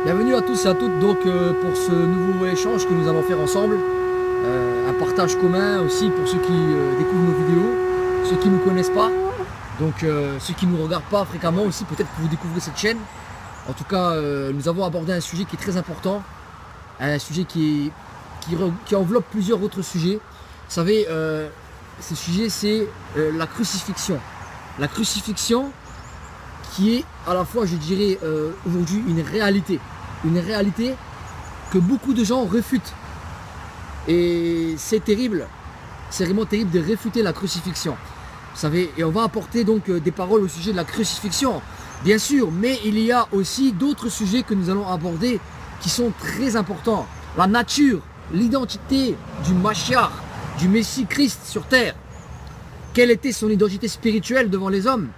Bienvenue à tous et à toutes donc pour ce nouveau échange que nous allons faire ensemble. Un partage commun aussi pour ceux qui découvrent nos vidéos, ceux qui ne nous connaissent pas, donc ceux qui ne nous regardent pas fréquemment aussi, peut-être que vous découvrez cette chaîne. En tout cas, nous avons abordé un sujet qui est très important, un sujet qui enveloppe plusieurs autres sujets. Vous savez, ce sujet c'est la crucifixion. La crucifixion qui est à la fois, je dirais, aujourd'hui une réalité que beaucoup de gens refutent. Et c'est terrible, c'est vraiment terrible de réfuter la crucifixion. Vous savez, et on va apporter donc des paroles au sujet de la crucifixion, bien sûr, mais il y a aussi d'autres sujets que nous allons aborder qui sont très importants. La nature, l'identité du Mashiach, du Messie Christ sur terre. Quelle était son identité spirituelle devant les hommes?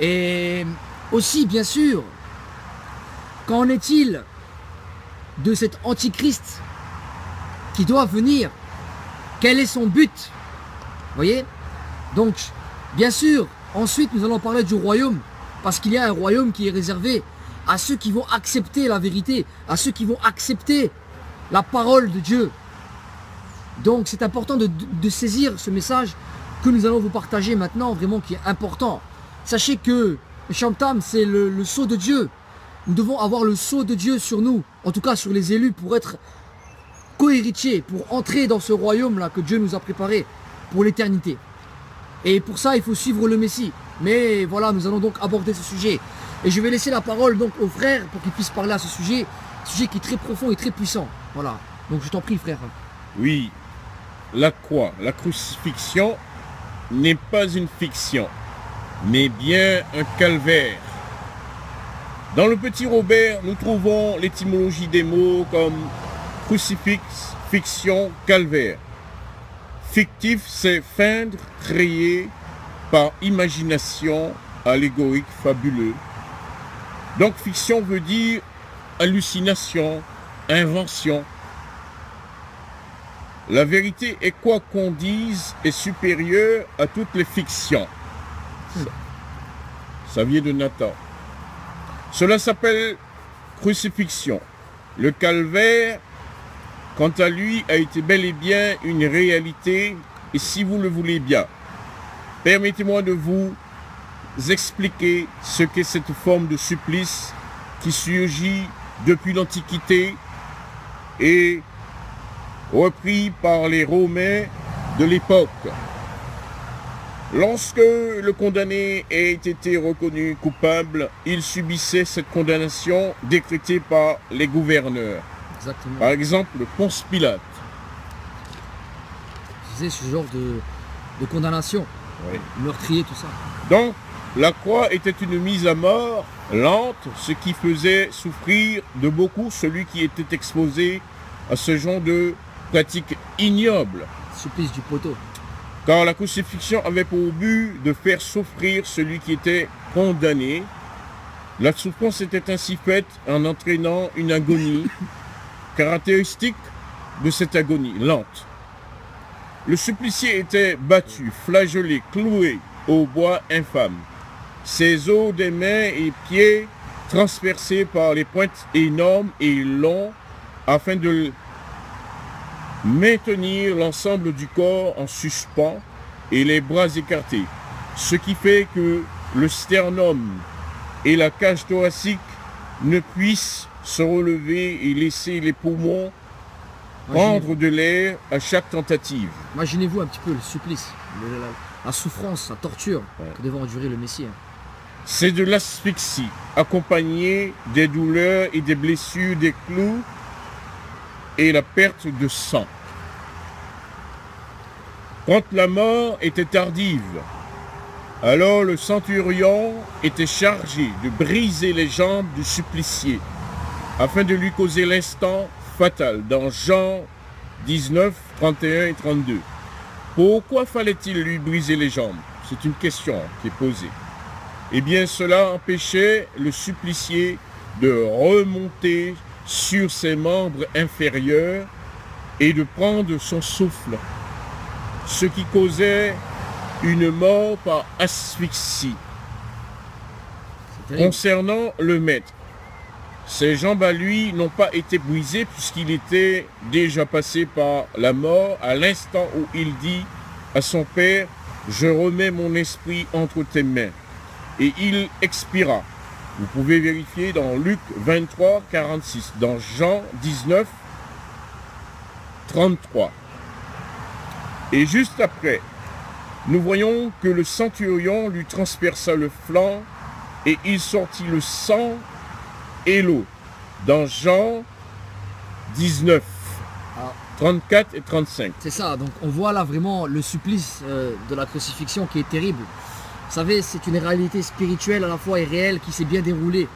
Et aussi, bien sûr, qu'en est-il de cet antichrist qui doit venir? Quel est son but? Vous voyez? Donc, bien sûr, ensuite nous allons parler du royaume, parce qu'il y a un royaume qui est réservé à ceux qui vont accepter la vérité, à ceux qui vont accepter la parole de Dieu. Donc c'est important de saisir ce message que nous allons vous partager maintenant, vraiment qui est important. Sachez que le Shamtam, c'est le sceau de Dieu. Nous devons avoir le sceau de Dieu sur nous, en tout cas sur les élus, pour être co-héritiers, pour entrer dans ce royaume-là que Dieu nous a préparé pour l'éternité. Et pour ça, il faut suivre le Messie. Mais voilà, nous allons donc aborder ce sujet. Et je vais laisser la parole donc aux frères pour qu'ils puissent parler à ce sujet qui est très profond et très puissant. Voilà, donc je t'en prie frère. Oui, la croix, la crucifixion n'est pas une fiction, mais bien un calvaire. Dans le Petit Robert, nous trouvons l'étymologie des mots comme crucifix, fiction, calvaire. Fictif, c'est feindre, créer par imagination, allégorique, fabuleux. Donc fiction veut dire hallucination, invention. La vérité est, quoi qu'on dise, est supérieure à toutes les fictions. Ça vient de Nathan. Cela s'appelle crucifixion. Le calvaire, quant à lui, a été bel et bien une réalité, et si vous le voulez bien, permettez-moi de vous expliquer ce qu'est cette forme de supplice qui surgit depuis l'Antiquité et repris par les Romains de l'époque. Lorsque le condamné a été reconnu coupable, il subissait cette condamnation décrétée par les gouverneurs. Exactement. Par exemple, Ponce Pilate. C'est ce genre de condamnation, Oui. meurtrier, tout ça. Donc, la croix était une mise à mort lente, ce qui faisait souffrir de beaucoup celui qui était exposé à ce genre de pratique ignoble. Supplice du poteau. Car la crucifixion avait pour but de faire souffrir celui qui était condamné. La souffrance était ainsi faite en entraînant une agonie caractéristique de cette agonie lente. Le supplicié était battu, flagellé, cloué au bois infâme. Ses os des mains et pieds transpercés par les pointes énormes et longs afin de maintenir l'ensemble du corps en suspens et les bras écartés, ce qui fait que le sternum et la cage thoracique ne puissent se relever et laisser les poumons prendre de l'air à chaque tentative. Imaginez-vous un petit peu le supplice, la souffrance, la torture que devait endurer le Messie. C'est de l'asphyxie, accompagnée des douleurs et des blessures, des clous et la perte de sang. Quand la mort était tardive, alors le centurion était chargé de briser les jambes du supplicié afin de lui causer l'instant fatal dans Jean 19, 31 et 32. Pourquoi fallait-il lui briser les jambes? C'est une question qui est posée. Eh bien, cela empêchait le supplicié de remonter sur ses membres inférieurs et de prendre son souffle, ce qui causait une mort par asphyxie. Concernant le maître, ses jambes à lui n'ont pas été brisées puisqu'il était déjà passé par la mort à l'instant où il dit à son père, « Je remets mon esprit entre tes mains ». Et il expira. Vous pouvez vérifier dans Luc 23, 46, dans Jean 19, 33. Et juste après, nous voyons que le centurion lui transperça le flanc et il sortit le sang et l'eau. Dans Jean 19, 34 et 35. C'est ça, donc on voit là vraiment le supplice de la crucifixion qui est terrible. Vous savez, c'est une réalité spirituelle à la fois et réelle qui s'est bien déroulée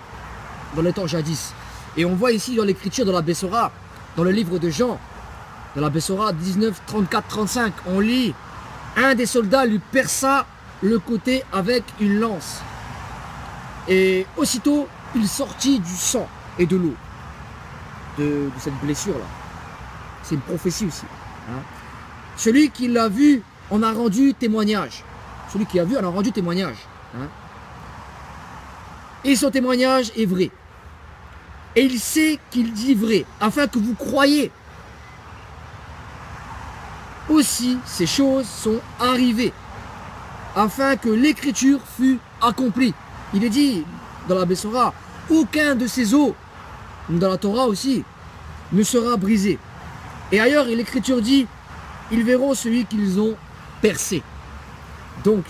dans le temps jadis. Et on voit ici dans l'écriture de la Bessora, dans le livre de Jean, dans la Bessora 19, 34, 35, on lit « Un des soldats lui perça le côté avec une lance. Et aussitôt, il sortit du sang et de l'eau de cette blessure-là. » C'est une prophétie aussi. Hein. Celui qui l'a vu en a rendu témoignage. Celui qui a vu en a rendu témoignage. Hein. Et son témoignage est vrai. Et il sait qu'il dit vrai, afin que vous croyiez. Aussi, ces choses sont arrivées, afin que l'écriture fût accomplie. Il est dit dans la Bessora, aucun de ces os, dans la Torah aussi, ne sera brisé. Et ailleurs, l'écriture dit, ils verront celui qu'ils ont percé. Donc,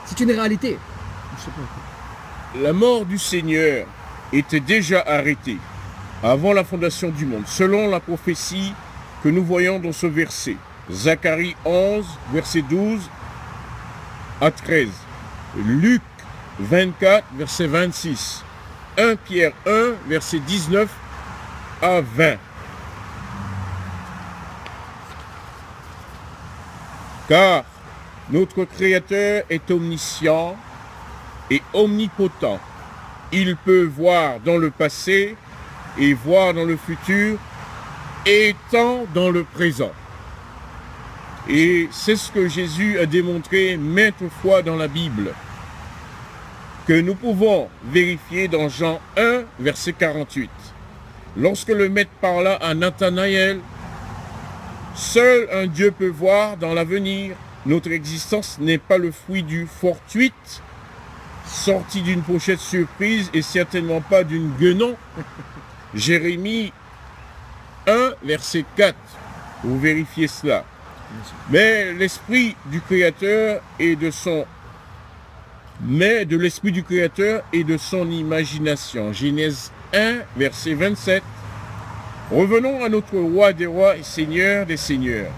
c'est une réalité. La mort du Seigneur était déjà arrêtée avant la fondation du monde, selon la prophétie que nous voyons dans ce verset. Zacharie 11, verset 12 à 13. Luc 24, verset 26. 1 Pierre 1, verset 19 à 20. Car notre Créateur est omniscient et omnipotent. Il peut voir dans le passé et voir dans le futur, étant dans le présent. Et c'est ce que Jésus a démontré maintes fois dans la Bible, que nous pouvons vérifier dans Jean 1, verset 48. Lorsque le Maître parla à Nathanaël, « Seul un Dieu peut voir dans l'avenir. Notre existence n'est pas le fruit du fortuit, sorti d'une pochette surprise et certainement pas d'une guenon. » Jérémie 1, verset 4. Vous vérifiez cela. Mais l'esprit du Créateur et de son imagination. Genèse 1, verset 27. Revenons à notre roi des rois et seigneur des seigneurs,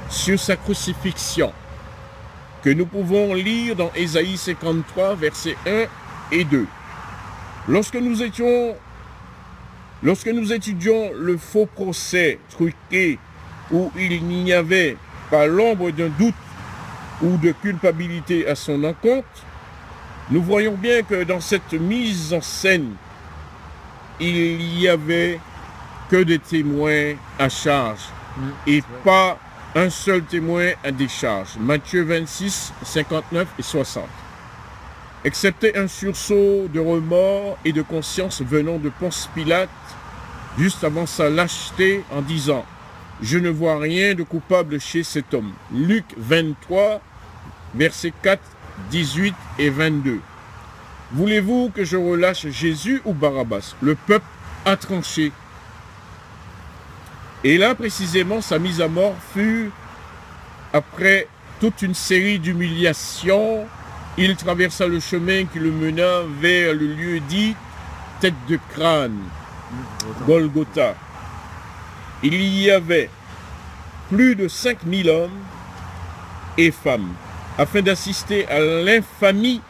sur sa crucifixion, que nous pouvons lire dans Ésaïe 53, versets 1 et 2. Lorsque nous étudions le faux procès truqué, où il n'y avait pas l'ombre d'un doute ou de culpabilité à son encontre, nous voyons bien que dans cette mise en scène, il n'y avait que des témoins à charge et pas un seul témoin à décharge. Matthieu 26, 59 et 60. Excepté un sursaut de remords et de conscience venant de Ponce Pilate, juste avant sa lâcheté en disant « Je ne vois rien de coupable chez cet homme ». Luc 23, versets 4, 18 et 22. Voulez-vous que je relâche Jésus ou Barabbas? Le peuple a tranché. Et là, précisément, sa mise à mort fut après toute une série d'humiliations. Il traversa le chemin qui le mena vers le lieu dit tête de crâne, Golgotha. Il y avait plus de 5000 hommes et femmes afin d'assister à l'infamie.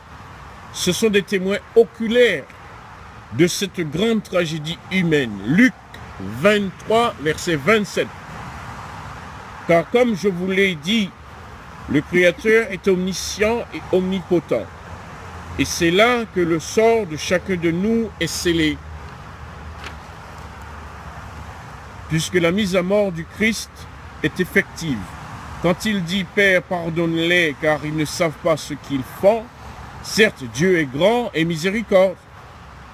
Ce sont des témoins oculaires de cette grande tragédie humaine. Luc 23, verset 27. Car comme je vous l'ai dit, le Créateur est omniscient et omnipotent. Et c'est là que le sort de chacun de nous est scellé. puisque la mise à mort du Christ est effective. Quand il dit « Père, pardonne-les, car ils ne savent pas ce qu'ils font », certes, Dieu est grand et miséricorde,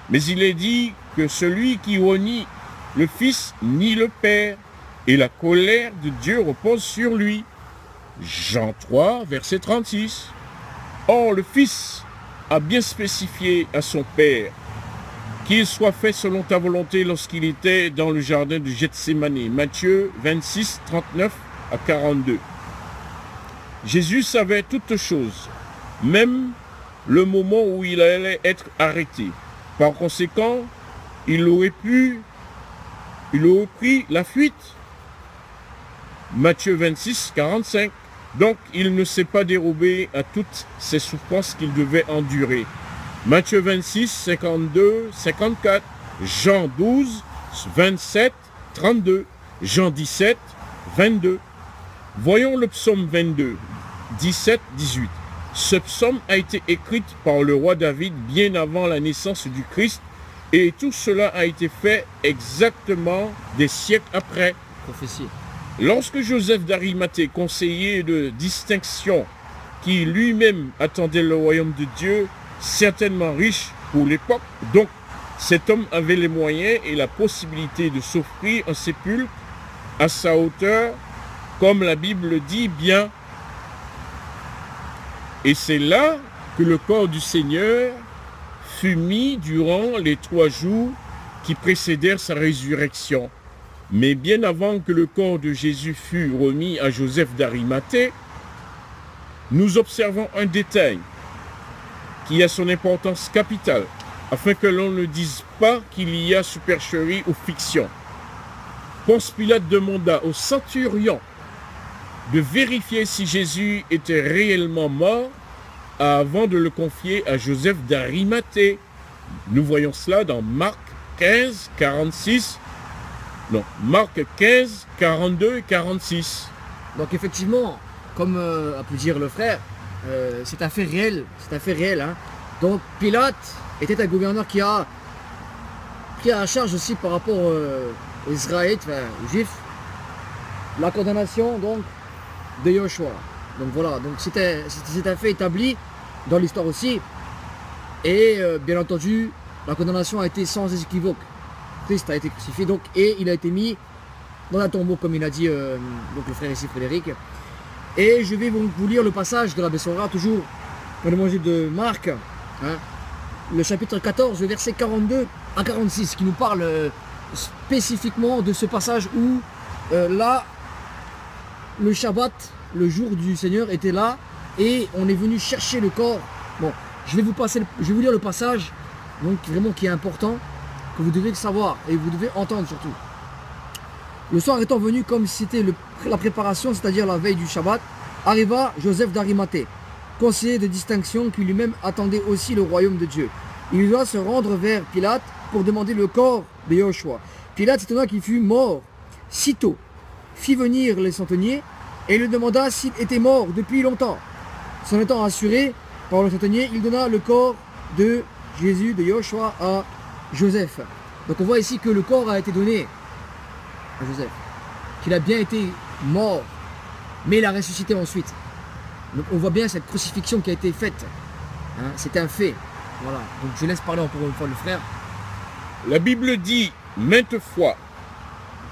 mais il est dit que celui qui renie le Fils nie le Père, et la colère de Dieu repose sur lui. Jean 3, verset 36. Or, le Fils a bien spécifié à son Père qu'il soit fait selon ta volonté lorsqu'il était dans le jardin de Gethsémani. Matthieu 26, 39 à 42. Jésus savait toutes choses, même le moment où il allait être arrêté. Par conséquent, il aurait pris la fuite. Matthieu 26, 45. Donc, il ne s'est pas dérobé à toutes ces souffrances qu'il devait endurer. Matthieu 26, 52, 54. Jean 12, 27, 32. Jean 17, 22. Voyons le psaume 22, 17, 18. Ce psaume a été écrit par le roi David bien avant la naissance du Christ et tout cela a été fait exactement des siècles après. Prophétie. Lorsque Joseph d'Arimathée, conseiller de distinction, qui lui-même attendait le royaume de Dieu, certainement riche pour l'époque, donc cet homme avait les moyens et la possibilité de s'offrir un sépulcre à sa hauteur, comme la Bible dit bien. Et c'est là que le corps du Seigneur fut mis durant les 3 jours qui précédèrent sa résurrection. Mais bien avant que le corps de Jésus fût remis à Joseph d'Arimathée, nous observons un détail qui a son importance capitale, afin que l'on ne dise pas qu'il y a supercherie ou fiction. Ponce Pilate demanda au centurion de vérifier si Jésus était réellement mort avant de le confier à Joseph d'Arimathée. Nous voyons cela dans Marc 15, 46. Non, Marc 15, 42 et 46. Donc effectivement, comme a pu dire le frère, c'est un fait réel. C'est un fait réel. Hein. Donc Pilate était un gouverneur qui a pris à charge aussi par rapport aux Israélites, enfin, aux Juifs, la condamnation donc de Yoshua. Donc voilà, donc c'est un fait établi dans l'histoire aussi. Et bien entendu, la condamnation a été sans équivoque. Christ a été crucifié donc, et il a été mis dans un tombeau, comme il a dit donc le frère ici Frédéric. Et je vais vous lire le passage de la Bessora, toujours dans l'évangile de Marc, hein, le chapitre 14, verset 42 à 46, qui nous parle spécifiquement de ce passage où là, le Shabbat, le jour du Seigneur, était là, et on est venu chercher le corps. Bon, je vais vous lire le passage, donc vraiment qui est important, que vous devez savoir et vous devez entendre surtout. Le soir étant venu, comme si c'était la préparation, c'est-à-dire la veille du Shabbat, arriva Joseph d'Arimathée, conseiller de distinction qui lui-même attendait aussi le royaume de Dieu. Il doit se rendre vers Pilate pour demander le corps de Yoshua. Pilate s'étonna qu'il fût mort. Sitôt, fit venir les centeniers et lui demanda s'il était mort depuis longtemps. S'en étant assuré par le centenier, il donna le corps de Jésus, de Yoshua, à Joseph. Donc on voit ici que le corps a été donné à Joseph, qu'il a bien été mort, mais il a ressuscité ensuite. Donc on voit bien cette crucifixion qui a été faite. Hein, c'est un fait. Voilà. Donc je laisse parler encore une fois le frère. La Bible dit maintes fois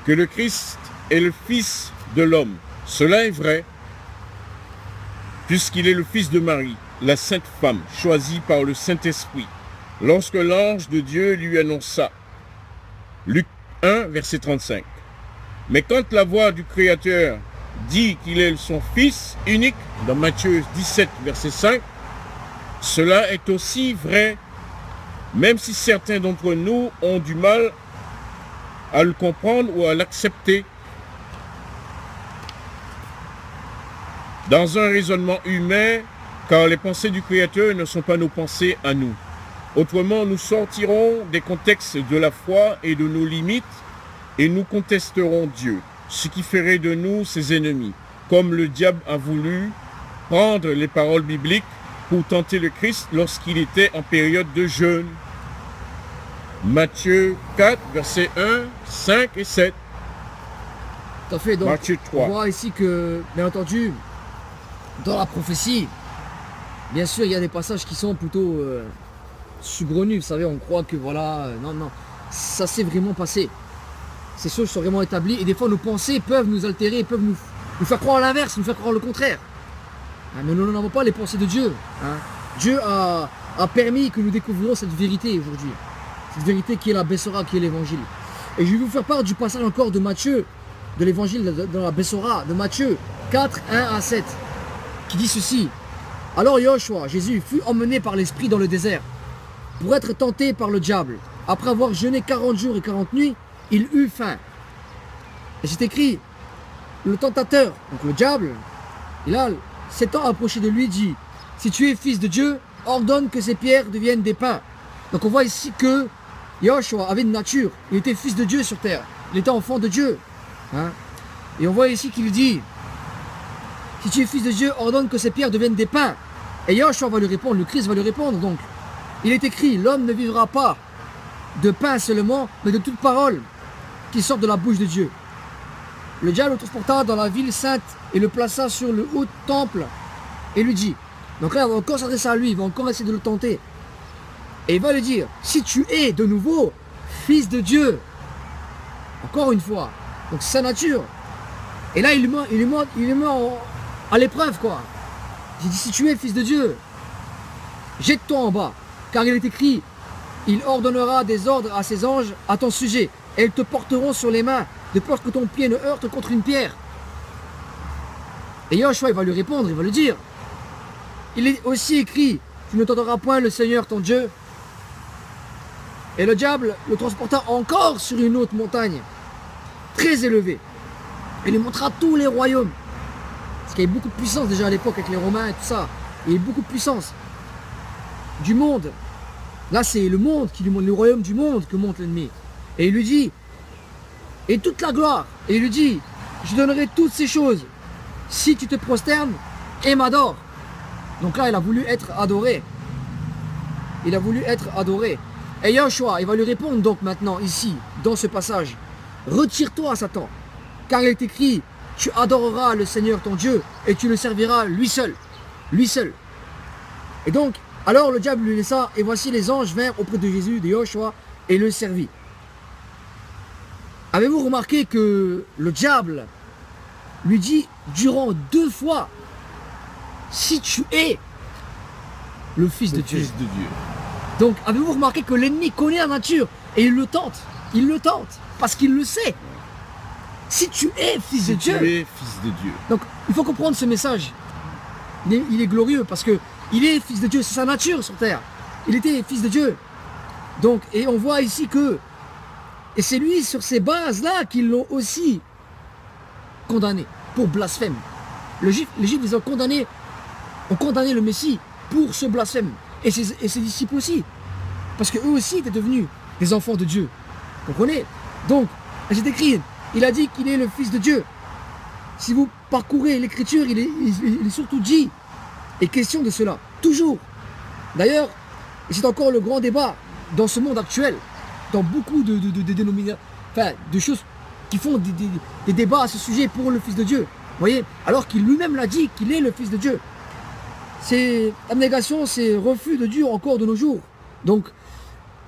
que le Christ est le Fils de l'homme. Cela est vrai, puisqu'il est le Fils de Marie, la Sainte Femme, choisie par le Saint-Esprit. Lorsque l'ange de Dieu lui annonça, Luc 1, verset 35. Mais quand la voix du Créateur dit qu'il est son Fils unique, dans Matthieu 17, verset 5, cela est aussi vrai, même si certains d'entre nous ont du mal à le comprendre ou à l'accepter. Dans un raisonnement humain, car les pensées du Créateur ne sont pas nos pensées à nous. Autrement, nous sortirons des contextes de la foi et de nos limites et nous contesterons Dieu, ce qui ferait de nous ses ennemis, comme le diable a voulu prendre les paroles bibliques pour tenter le Christ lorsqu'il était en période de jeûne. Matthieu 4, versets 1, 5 et 7. Tout à fait. Donc, Matthieu on 3. voit ici que, bien entendu, dans la prophétie, bien sûr, il y a des passages qui sont plutôt saugrenus. Vous savez, on croit que voilà, non, non, ça s'est vraiment passé. Ces choses sont vraiment établies et des fois nos pensées peuvent nous altérer, peuvent nous faire croire l'inverse, nous faire croire le contraire. Hein, mais nous n'avons pas les pensées de Dieu. Hein. Dieu a permis que nous découvrions cette vérité aujourd'hui. Cette vérité qui est la Bessora, qui est l'évangile. Et je vais vous faire part du passage encore de Matthieu, de l'évangile dans la Bessora, de Matthieu 4, 1 à 7, qui dit ceci. Alors Yoshua, Jésus, fut emmené par l'Esprit dans le désert pour être tenté par le diable. Après avoir jeûné 40 jours et 40 nuits, il eut faim. Et c'est écrit, le tentateur, donc le diable, il a s'étant approché de lui, dit, si tu es fils de Dieu, ordonne que ces pierres deviennent des pains. Donc on voit ici que Yoshua avait une nature, il était fils de Dieu sur terre, il était enfant de Dieu. Hein? Et on voit ici qu'il dit, si tu es fils de Dieu, ordonne que ces pierres deviennent des pains. Et Yoshua va lui répondre, le Christ va lui répondre donc. Il est écrit, l'homme ne vivra pas de pain seulement, mais de toute parole qui sort de la bouche de Dieu. Le diable le transporta dans la ville sainte et le plaça sur le haut temple et lui dit, donc là il va encore s'adresser à lui, il va encore essayer de le tenter. Et il va lui dire, si tu es de nouveau fils de Dieu, encore une fois, donc c'est sa nature. Et là il lui met à l'épreuve quoi. Il dit, si tu es fils de Dieu, jette-toi en bas, car il est écrit, il ordonnera des ordres à ses anges à ton sujet, et ils te porteront sur les mains, de peur que ton pied ne heurte contre une pierre. Et Yoshua, il va lui répondre, il va lui dire, il est aussi écrit, tu ne tenteras point le Seigneur ton Dieu. Et le diable le transporta encore sur une autre montagne, très élevée, et lui montra tous les royaumes. Parce qu'il y avait beaucoup de puissance déjà à l'époque avec les Romains et tout ça. Il y avait beaucoup de puissance du monde. Là, c'est le monde qui lui montre, le royaume du monde que montre l'ennemi. Et il lui dit, et toute la gloire. Et il lui dit, je donnerai toutes ces choses si tu te prosternes et m'adores. Donc là, il a voulu être adoré. Il a voulu être adoré. Et Yoshua, il va lui répondre donc maintenant, ici, dans ce passage, retire-toi, Satan, car il est écrit, tu adoreras le Seigneur ton Dieu et tu le serviras lui seul. Lui seul. Et donc, alors le diable lui laissa, et voici les anges vinrent auprès de Jésus, de Yoshua, et le servit. Avez-vous remarqué que le diable lui dit durant 2 fois, si tu es le Fils de Dieu. Fils de Dieu. Donc, avez-vous remarqué que l'ennemi connaît la nature et il le tente. Il le tente parce qu'il le sait. Si tu es fils de Dieu. Tu es fils de Dieu. Donc, il faut comprendre ce message. Il est glorieux parce que il est fils de Dieu. C'est sa nature sur terre. Il était fils de Dieu. Donc, et on voit ici que, et c'est lui sur ces bases-là qu'ils l'ont aussi condamné pour blasphème. Les Juifs, ils ont condamné le Messie pour ce blasphème. Et ses disciples aussi. Parce qu'eux aussi étaient devenus des enfants de Dieu. Vous comprenez? Donc, c'est écrit, il a dit qu'il est le Fils de Dieu. Si vous parcourez l'écriture, il est surtout dit, et question de cela, toujours. D'ailleurs, c'est encore le grand débat dans ce monde actuel, dans beaucoup de dénominations, enfin, de choses qui font des débats à ce sujet pour le Fils de Dieu. Vous voyez? Alors qu'il lui-même l'a dit qu'il est le Fils de Dieu. C'est abnégation, c'est refus de Dieu encore de nos jours. Donc,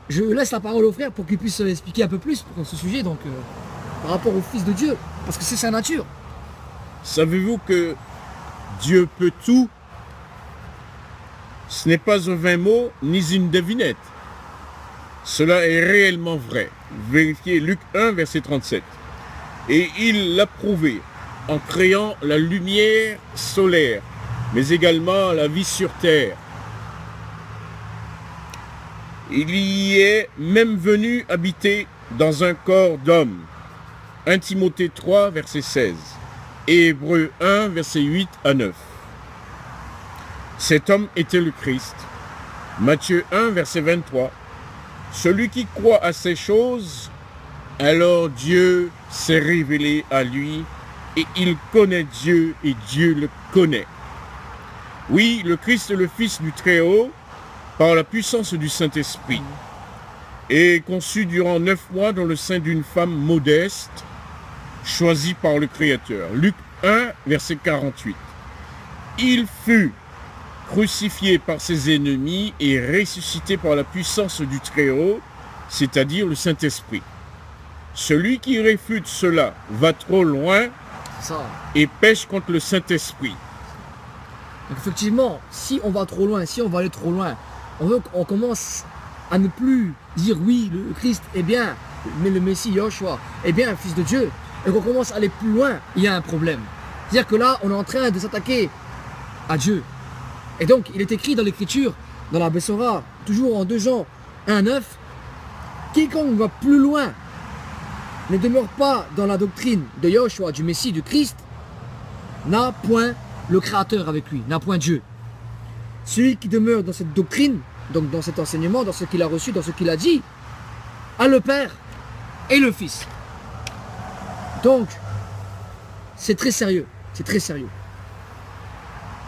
je laisse la parole au frère pour qu'il puisse expliquer un peu plus pour ce sujet, donc par rapport au Fils de Dieu, parce que c'est sa nature. Savez-vous que Dieu peut tout? Ce n'est pas un vain mot, ni une devinette. Cela est réellement vrai. Vérifiez Luc 1, verset 37. Et il l'a prouvé en créant la lumière solaire, mais également la vie sur terre. Il y est même venu habiter dans un corps d'homme. 1 Timothée 3, verset 16. Et Hébreux 1, verset 8 à 9. Cet homme était le Christ. Matthieu 1, verset 23. Celui qui croit à ces choses, alors Dieu s'est révélé à lui, et il connaît Dieu, et Dieu le connaît. Oui, le Christ est le Fils du Très-Haut, par la puissance du Saint-Esprit, et conçu durant 9 mois dans le sein d'une femme modeste, choisi par le Créateur. Luc 1, verset 48. Il fut crucifié par ses ennemis et ressuscité par la puissance du Très-Haut, c'est-à-dire le Saint-Esprit. Celui qui réfute cela va trop loin et pêche contre le Saint-Esprit. Donc effectivement, si on va trop loin, si on va aller trop loin, on commence à ne plus dire oui, le Christ est bien, mais le Messie Yoshua est bien un fils de Dieu, et qu'on commence à aller plus loin, il y a un problème. C'est-à-dire que là, on est en train de s'attaquer à Dieu. Et donc, il est écrit dans l'Écriture, dans la Bessora, toujours en 2 Jean 1,9, quiconque va plus loin ne demeure pas dans la doctrine de Yoshua, du Messie, du Christ, n'a point le Créateur avec lui, n'a point Dieu. Celui qui demeure dans cette doctrine, donc dans cet enseignement, dans ce qu'il a reçu, dans ce qu'il a dit, a le Père et le Fils. Donc, c'est très sérieux, c'est très sérieux.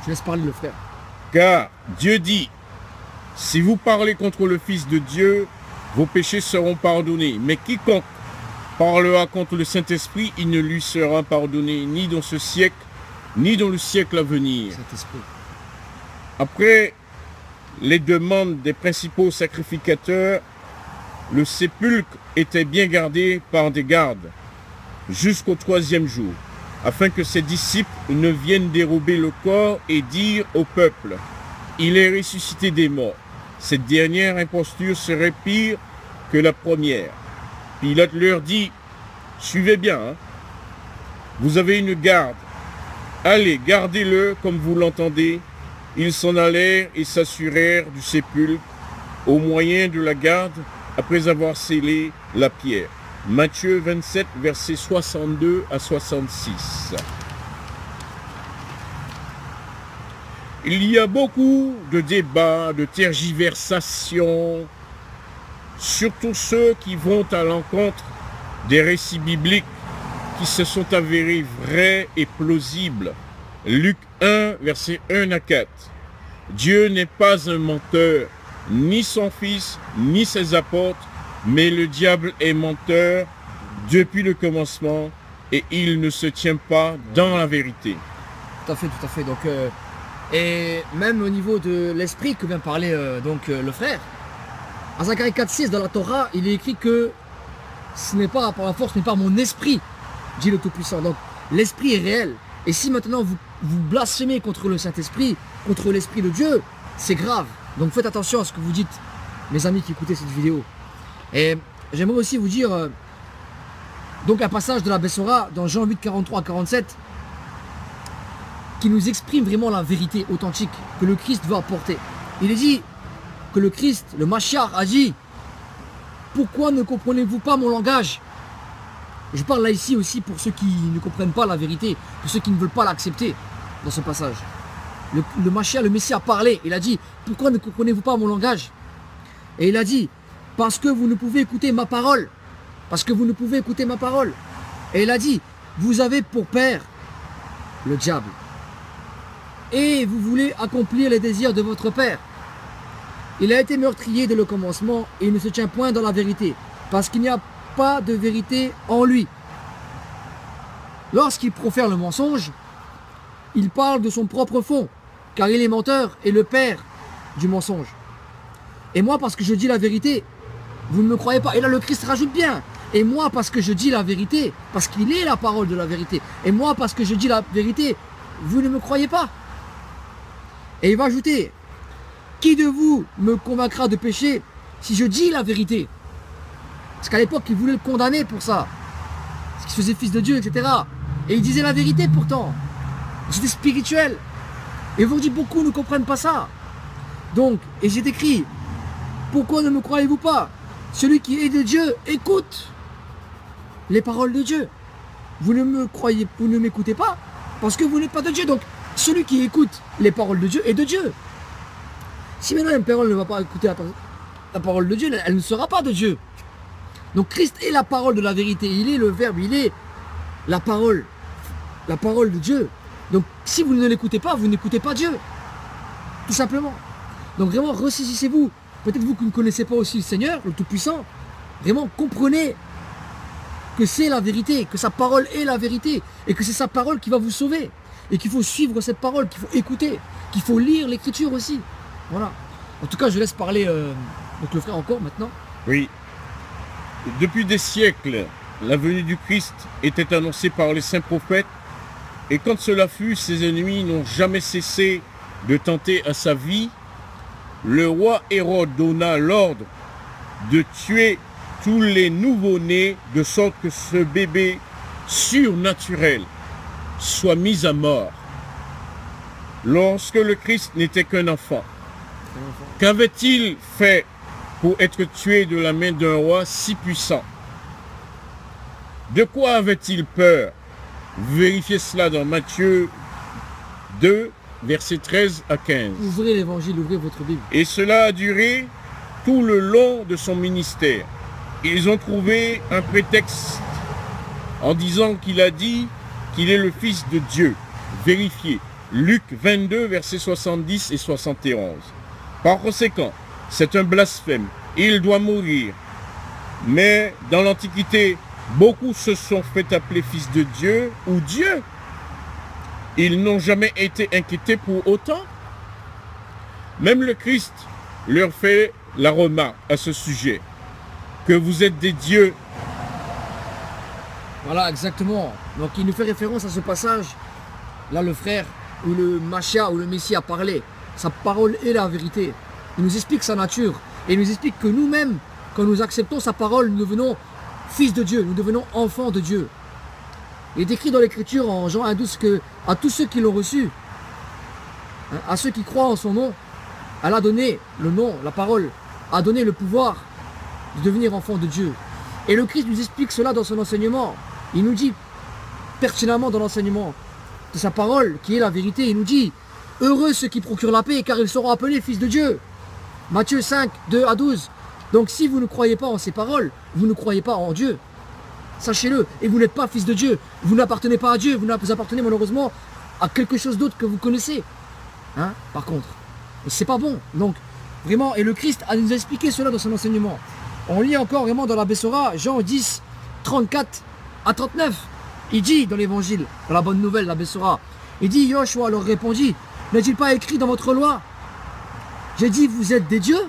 Je laisse parler le frère. Car Dieu dit, si vous parlez contre le Fils de Dieu, vos péchés seront pardonnés. Mais quiconque parlera contre le Saint-Esprit, il ne lui sera pardonné ni dans ce siècle, ni dans le siècle à venir. Après les demandes des principaux sacrificateurs, le sépulcre était bien gardé par des gardes jusqu'au 3e jour, afin que ses disciples ne viennent dérober le corps et dire au peuple, il est ressuscité des morts. Cette dernière imposture serait pire que la première. Pilate leur dit, suivez bien, hein. Vous avez une garde, allez, gardez-le comme vous l'entendez. Ils s'en allèrent et s'assurèrent du sépulcre au moyen de la garde après avoir scellé la pierre. Matthieu 27, versets 62 à 66. Il y a beaucoup de débats, de tergiversations, surtout ceux qui vont à l'encontre des récits bibliques qui se sont avérés vrais et plausibles. Luc 1, versets 1 à 4. Dieu n'est pas un menteur, ni son Fils, ni ses apôtres, mais le diable est menteur depuis le commencement et il ne se tient pas dans la vérité. Tout à fait, tout à fait. Donc, et même au niveau de l'esprit que vient parler le frère, à Zacharie 4,6 dans la Torah, il est écrit que ce n'est pas par la force, ce n'est pas mon esprit, dit le Tout-Puissant. Donc l'esprit est réel. Et si maintenant vous blasphémez contre le Saint-Esprit, contre l'Esprit de Dieu, c'est grave. Donc faites attention à ce que vous dites, mes amis qui écoutez cette vidéo. Et j'aimerais aussi vous dire, donc un passage de la Bessora, dans Jean 8, 43 à 47, qui nous exprime vraiment la vérité authentique que le Christ va apporter. Il est dit que le Christ, le Mashiach, a dit, pourquoi ne comprenez-vous pas mon langage? Je parle là ici aussi pour ceux qui ne comprennent pas la vérité, pour ceux qui ne veulent pas l'accepter dans ce passage. Le Mashiach, le Messie a parlé, il a dit, pourquoi ne comprenez-vous pas mon langage? Et il a dit, parce que vous ne pouvez écouter ma parole. Parce que vous ne pouvez écouter ma parole. Et il a dit, vous avez pour père le diable. Et vous voulez accomplir les désirs de votre père. Il a été meurtrier dès le commencement et il ne se tient point dans la vérité. Parce qu'il n'y a pas de vérité en lui. Lorsqu'il profère le mensonge, il parle de son propre fond, car il est menteur et le père du mensonge. Et moi, parce que je dis la vérité, vous ne me croyez pas. Et là, le Christ rajoute bien. Et moi, parce que je dis la vérité, parce qu'il est la parole de la vérité. Et moi, parce que je dis la vérité, vous ne me croyez pas. Et il va ajouter, qui de vous me convaincra de péché si je dis la vérité? Parce qu'à l'époque, il voulait le condamner pour ça. Parce qu'il se faisait fils de Dieu, etc. Et il disait la vérité pourtant. C'était spirituel. Et aujourd'hui, beaucoup ne comprennent pas ça. Donc, et j'ai écrit, pourquoi ne me croyez-vous pas? Celui qui est de Dieu, écoute les paroles de Dieu. Vous ne me croyez, vous ne m'écoutez pas parce que vous n'êtes pas de Dieu. Donc, celui qui écoute les paroles de Dieu est de Dieu. Si maintenant une personne ne va pas écouter la parole de Dieu, elle ne sera pas de Dieu. Donc Christ est la parole de la vérité, il est le Verbe, il est la parole de Dieu. Donc si vous ne l'écoutez pas, vous n'écoutez pas Dieu. Tout simplement. Donc vraiment, ressaisissez-vous. Peut-être vous qui ne connaissez pas aussi le Seigneur, le Tout-Puissant, vraiment comprenez que c'est la vérité, que sa parole est la vérité, et que c'est sa parole qui va vous sauver, et qu'il faut suivre cette parole, qu'il faut écouter, qu'il faut lire l'écriture aussi. Voilà. En tout cas, je laisse parler donc le frère encore maintenant. Oui. Depuis des siècles, la venue du Christ était annoncée par les saints prophètes, et quand cela fut, ses ennemis n'ont jamais cessé de tenter à sa vie. Le roi Hérode donna l'ordre de tuer tous les nouveau-nés, de sorte que ce bébé surnaturel soit mis à mort. Lorsque le Christ n'était qu'un enfant, qu'avait-il fait pour être tué de la main d'un roi si puissant? De quoi avait-il peur? Vérifiez cela dans Matthieu 2, versets 13 à 15. Ouvrez l'évangile, ouvrez votre Bible. Et cela a duré tout le long de son ministère. Ils ont trouvé un prétexte en disant qu'il a dit qu'il est le Fils de Dieu. Vérifiez. Luc 22, versets 70 et 71. Par conséquent, c'est un blasphème. Il doit mourir. Mais dans l'Antiquité, beaucoup se sont fait appeler fils de Dieu ou Dieu. Ils n'ont jamais été inquiétés pour autant. Même le Christ leur fait la remarque à ce sujet, que vous êtes des dieux. Voilà, exactement. Donc il nous fait référence à ce passage, là le frère, où le Machia, où le Messie a parlé. Sa parole est la vérité. Il nous explique sa nature. Et il nous explique que nous-mêmes, quand nous acceptons sa parole, nous devenons fils de Dieu, nous devenons enfants de Dieu. Il est écrit dans l'Écriture en Jean 1,12 que à tous ceux qui l'ont reçu, à ceux qui croient en son nom, elle a donné le nom, la parole, a donné le pouvoir de devenir enfant de Dieu. Et le Christ nous explique cela dans son enseignement. Il nous dit pertinemment dans l'enseignement de sa parole, qui est la vérité, il nous dit « Heureux ceux qui procurent la paix, car ils seront appelés fils de Dieu ». Matthieu 5, 2 à 12. Donc si vous ne croyez pas en ces paroles, vous ne croyez pas en Dieu. Sachez-le, et vous n'êtes pas fils de Dieu. Vous n'appartenez pas à Dieu, vous appartenez malheureusement à quelque chose d'autre que vous connaissez. Hein, par contre. Et c'est pas bon. Donc, vraiment, et le Christ a nous expliqué cela dans son enseignement. On lit encore vraiment dans la Bessora, Jean 10, 34 à 39. Il dit dans l'évangile, dans la bonne nouvelle, la Bessora, il dit, Yoshua leur répondit, n'est-il pas écrit dans votre loi? J'ai dit, vous êtes des dieux?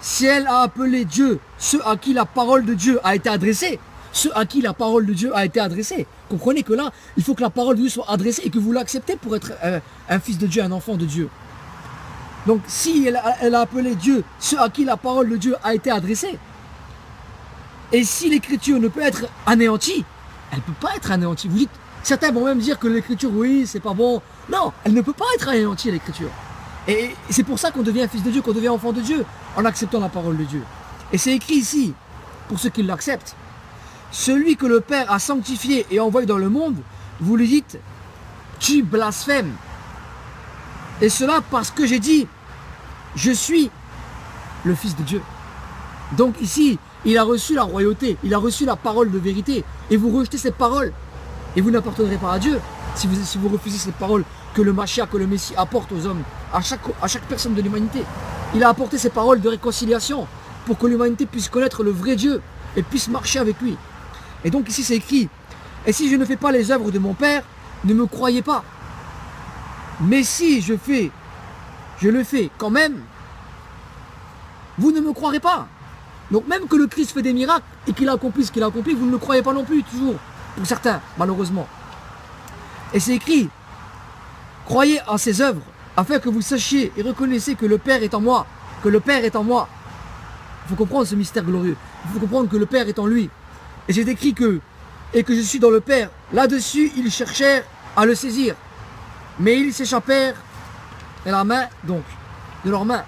Si elle a appelé Dieu, ceux à qui la parole de Dieu a été adressée, ceux à qui la parole de Dieu a été adressée, comprenez que là, il faut que la parole de Dieu soit adressée et que vous l'acceptez pour être un fils de Dieu, un enfant de Dieu. Donc si elle a appelé Dieu, ceux à qui la parole de Dieu a été adressée, et si l'écriture ne peut être anéantie, elle ne peut pas être anéantie. Vous dites, certains vont même dire que l'écriture, oui, c'est pas bon. Non, elle ne peut pas être anéantie, l'écriture. Et c'est pour ça qu'on devient fils de Dieu, qu'on devient enfant de Dieu, en acceptant la parole de Dieu. Et c'est écrit ici, pour ceux qui l'acceptent, celui que le Père a sanctifié et envoyé dans le monde, vous lui dites, tu blasphèmes. Et cela parce que j'ai dit, je suis le Fils de Dieu. Donc ici, il a reçu la royauté, il a reçu la parole de vérité. Et vous rejetez cette parole, et vous n'appartiendrez pas à Dieu. Si vous refusez cette parole que le Mashiach, que le Messie apporte aux hommes, à chaque personne de l'humanité. Il a apporté ces paroles de réconciliation pour que l'humanité puisse connaître le vrai Dieu et puisse marcher avec lui. Et donc ici c'est écrit, et si je ne fais pas les œuvres de mon Père, ne me croyez pas. Mais si je le fais quand même, vous ne me croirez pas. Donc même que le Christ fait des miracles et qu'il a accompli ce qu'il a accompli, vous ne le croyez pas non plus, toujours, pour certains, malheureusement. Et c'est écrit, croyez en ses œuvres, afin que vous sachiez et reconnaissiez que le Père est en moi, que le Père est en moi. Il faut comprendre ce mystère glorieux. Il faut comprendre que le Père est en lui. Et j'ai écrit que je suis dans le Père. Là-dessus, ils cherchèrent à le saisir. Mais ils s'échappèrent de la main, donc, de leurs mains.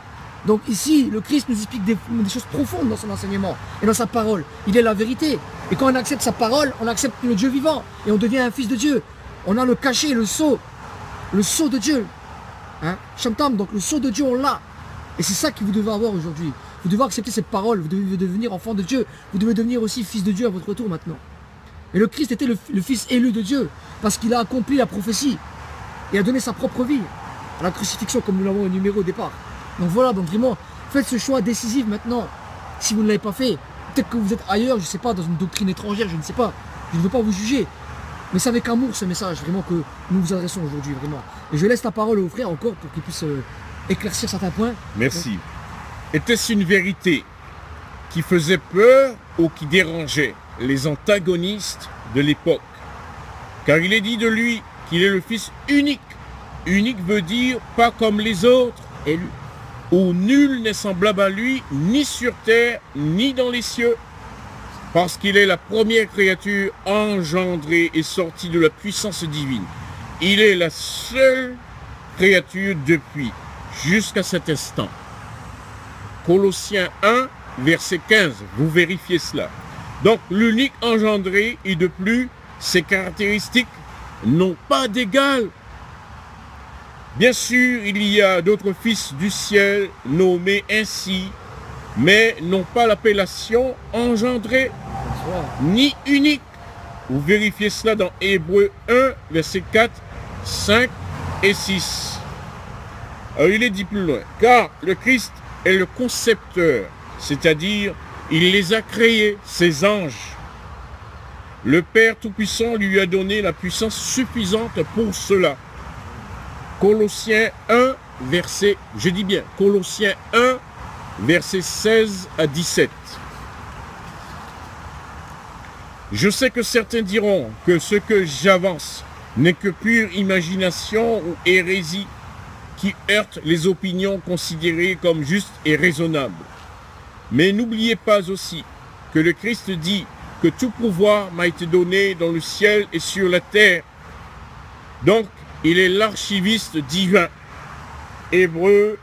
Donc ici, le Christ nous explique des choses profondes dans son enseignement et dans sa parole. Il est la vérité. Et quand on accepte sa parole, on accepte le Dieu vivant. Et on devient un fils de Dieu. On a le cachet, le sceau de Dieu. Hein? Shamtam, donc le sceau de Dieu, on l'a. Et c'est ça que vous devez avoir aujourd'hui. Vous devez accepter cette parole, vous devez devenir enfant de Dieu. Vous devez devenir aussi fils de Dieu à votre retour maintenant. Et le Christ était le fils élu de Dieu, parce qu'il a accompli la prophétie. Et a donné sa propre vie à la crucifixion, comme nous l'avons énuméré au départ. Donc voilà, donc vraiment, faites ce choix décisif maintenant. Si vous ne l'avez pas fait, Peut-être que vous êtes ailleurs, je ne sais pas, dans une doctrine étrangère, je ne sais pas. Je ne veux pas vous juger. Mais c'est avec amour ce message, vraiment, que nous vous adressons aujourd'hui, vraiment. Et je laisse la parole au frère encore pour qu'il puisse éclaircir certains points. Merci. Était-ce une vérité qui faisait peur ou qui dérangeait les antagonistes de l'époque? Car il est dit de lui qu'il est le fils unique. Unique veut dire pas comme les autres, Élu. où nul n'est semblable à lui, ni sur terre, ni dans les cieux, parce qu'il est la première créature engendrée et sortie de la puissance divine. Il est la seule créature depuis, jusqu'à cet instant. Colossiens 1, verset 15, vous vérifiez cela. Donc l'unique engendré et de plus, ses caractéristiques n'ont pas d'égal. Bien sûr, il y a d'autres fils du ciel nommés ainsi, mais n'ont pas l'appellation engendré, ni unique. Vous vérifiez cela dans Hébreux 1, verset 4, 5 et 6. Alors il est dit plus loin, car le Christ est le concepteur, c'est-à-dire il les a créés, ses anges. Le Père Tout-Puissant lui a donné la puissance suffisante pour cela. Colossiens 1, verset, je dis bien, Colossiens 1, verset 16 à 17. Je sais que certains diront que ce que j'avance n'est que pure imagination ou hérésie qui heurte les opinions considérées comme justes et raisonnables. Mais n'oubliez pas aussi que le Christ dit que tout pouvoir m'a été donné dans le ciel et sur la terre. Donc, il est l'archiviste divin. Hébreux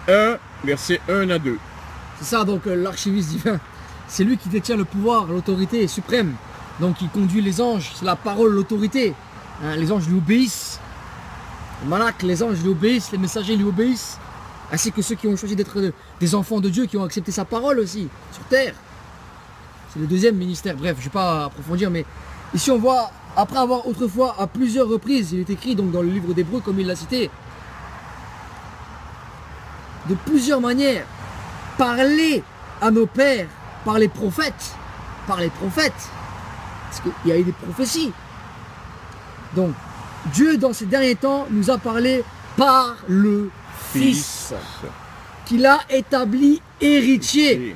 1, verset 1 à 2. C'est ça, donc l'archiviste divin. C'est lui qui détient le pouvoir, l'autorité suprême. Donc il conduit les anges, c'est la parole, l'autorité. Hein, les anges lui obéissent. Le malak, les anges lui obéissent, les messagers lui obéissent. Ainsi que ceux qui ont choisi d'être des enfants de Dieu, qui ont accepté sa parole aussi, sur terre. C'est le deuxième ministère. Bref, je ne vais pas approfondir, mais ici on voit, après avoir autrefois, à plusieurs reprises, il est écrit donc dans le livre d'Hébreux, comme il l'a cité, de plusieurs manières, parler à nos pères par les prophètes, parce qu'il y a eu des prophéties. Donc, Dieu, dans ces derniers temps, nous a parlé par le Fils, qu'il a établi héritier.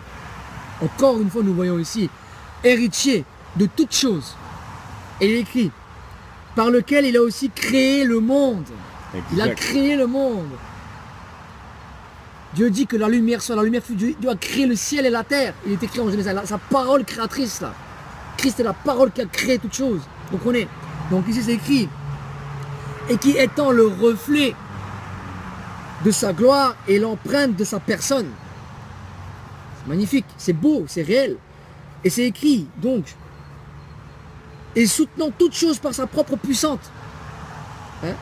Encore une fois, nous voyons ici, héritier de toutes choses. Et il est écrit, par lequel il a aussi créé le monde. Exact. Il a créé le monde. Dieu dit que la lumière soit la lumière fut. Dieu a créé le ciel et la terre. Il est écrit en Genèse, sa parole créatrice là. Christ est la parole qui a créé toutes choses. Vous comprenez? Donc ici c'est écrit. Et qui étant le reflet de sa gloire et l'empreinte de sa personne. C'est magnifique, c'est beau, c'est réel. Et c'est écrit, donc, et soutenant toutes choses par sa propre puissante. Hein?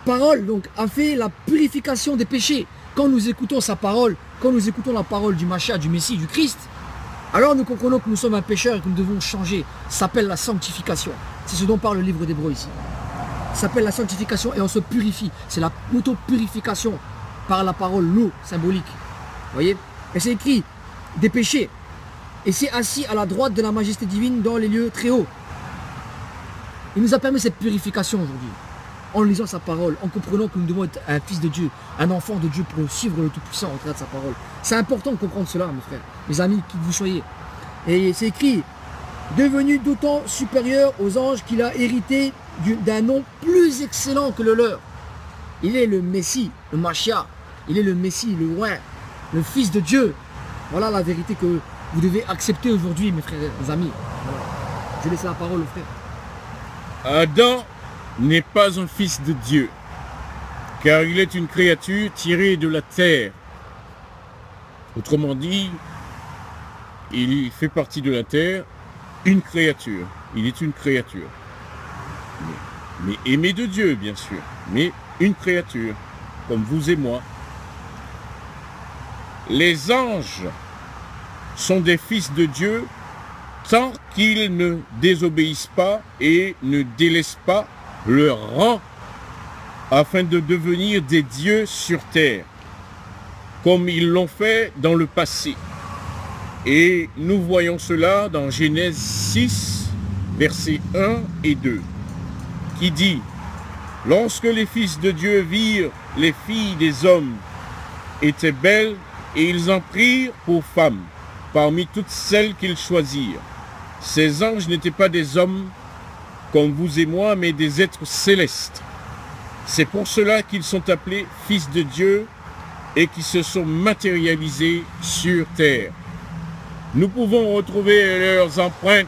Parole, donc, a fait la purification des péchés. Quand nous écoutons sa parole, quand nous écoutons la parole du Mashiach, du Messie, du Christ, alors nous comprenons que nous sommes un pécheur et que nous devons changer. Ça s'appelle la sanctification. C'est ce dont parle le livre d'Hébreux ici. Ça s'appelle la sanctification et on se purifie. C'est la auto-purification par la parole, l'eau symbolique. Vous voyez? Et c'est écrit des péchés. Et c'est assis à la droite de la majesté divine dans les lieux très hauts. Il nous a permis cette purification aujourd'hui. En lisant sa parole, en comprenant que nous devons être un fils de Dieu, un enfant de Dieu pour suivre le Tout-Puissant au travers de sa parole. C'est important de comprendre cela, mes frères, mes amis, qui que vous soyez. Et c'est écrit, devenu d'autant supérieur aux anges qu'il a hérité d'un nom plus excellent que le leur. Il est le Messie, le Mashiach. Il est le Messie, le roi, le Fils de Dieu. Voilà la vérité que vous devez accepter aujourd'hui, mes frères, mes amis. Voilà. Je laisse la parole au frère. Adam n'est pas un fils de Dieu, car il est une créature tirée de la terre. Autrement dit, il fait partie de la terre, une créature. Il est une créature. Mais aimé de Dieu, bien sûr, mais une créature, comme vous et moi. Les anges sont des fils de Dieu tant qu'ils ne désobéissent pas et ne délaissent pas leur rang afin de devenir des dieux sur terre, comme ils l'ont fait dans le passé. Et nous voyons cela dans Genèse 6, versets 1 et 2, qui dit « Lorsque les fils de Dieu virent les filles des hommes étaient belles, et ils en prirent pour femmes, parmi toutes celles qu'ils choisirent. Ces anges n'étaient pas des hommes comme vous et moi, mais des êtres célestes. C'est pour cela qu'ils sont appelés fils de Dieu et qui se sont matérialisés sur terre. Nous pouvons retrouver leurs empreintes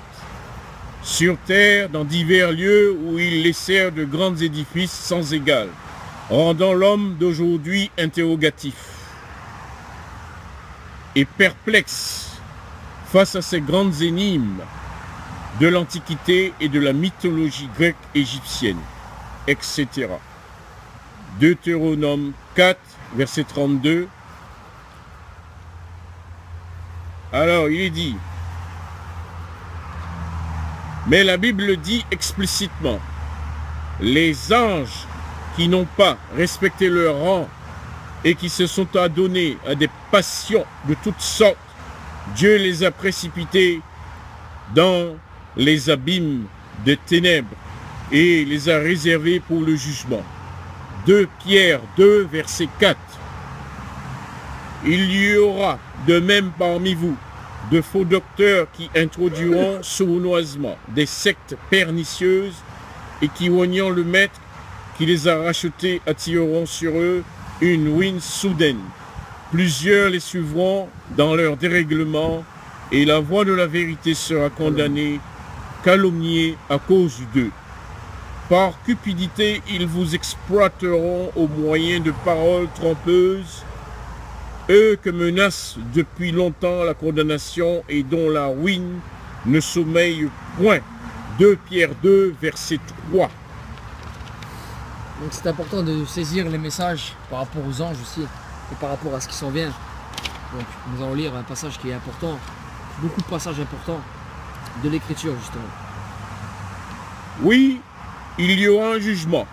sur terre dans divers lieux où ils laissèrent de grands édifices sans égal, rendant l'homme d'aujourd'hui interrogatif et perplexe face à ces grandes énigmes de l'Antiquité et de la mythologie grecque, égyptienne, etc. Deutéronome 4, verset 32. Alors, il est dit, mais la Bible dit explicitement, les anges qui n'ont pas respecté leur rang et qui se sont adonnés à des passions de toutes sortes, Dieu les a précipités dans les abîmes des ténèbres et les a réservés pour le jugement. 2 Pierre 2, verset 4. Il y aura de même parmi vous de faux docteurs qui introduiront sournoisement des sectes pernicieuses et qui, rognant le maître qui les a rachetés, attireront sur eux une ruine soudaine. Plusieurs les suivront dans leur dérèglement et la voie de la vérité sera condamnée, calomniée à cause d'eux. Par cupidité, ils vous exploiteront au moyen de paroles trompeuses, eux que menace depuis longtemps la condamnation et dont la ruine ne sommeille point. 2 Pierre 2, verset 3. Donc c'est important de saisir les messages par rapport aux anges aussi et par rapport à ce qui s'en vient. Donc nous allons lire un passage qui est important, beaucoup de passages importants de l'écriture justement. Oui, il y aura un jugement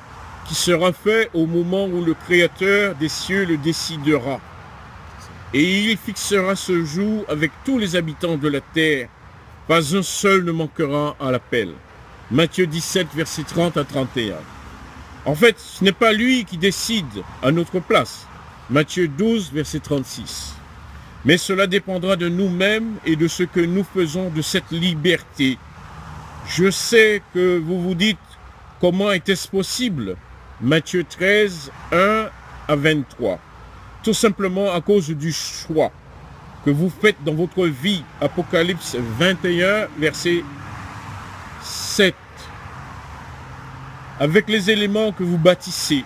qui sera fait au moment où le Créateur des cieux le décidera. Et il fixera ce jour avec tous les habitants de la terre. Pas un seul ne manquera à l'appel. Matthieu 17, verset 30 à 31. En fait, ce n'est pas lui qui décide à notre place. Matthieu 12, verset 36. Mais cela dépendra de nous-mêmes et de ce que nous faisons de cette liberté. Je sais que vous vous dites, comment était-ce possible? Matthieu 13, 1 à 23. Tout simplement à cause du choix que vous faites dans votre vie. Apocalypse 21, verset 7. Avec les éléments que vous bâtissez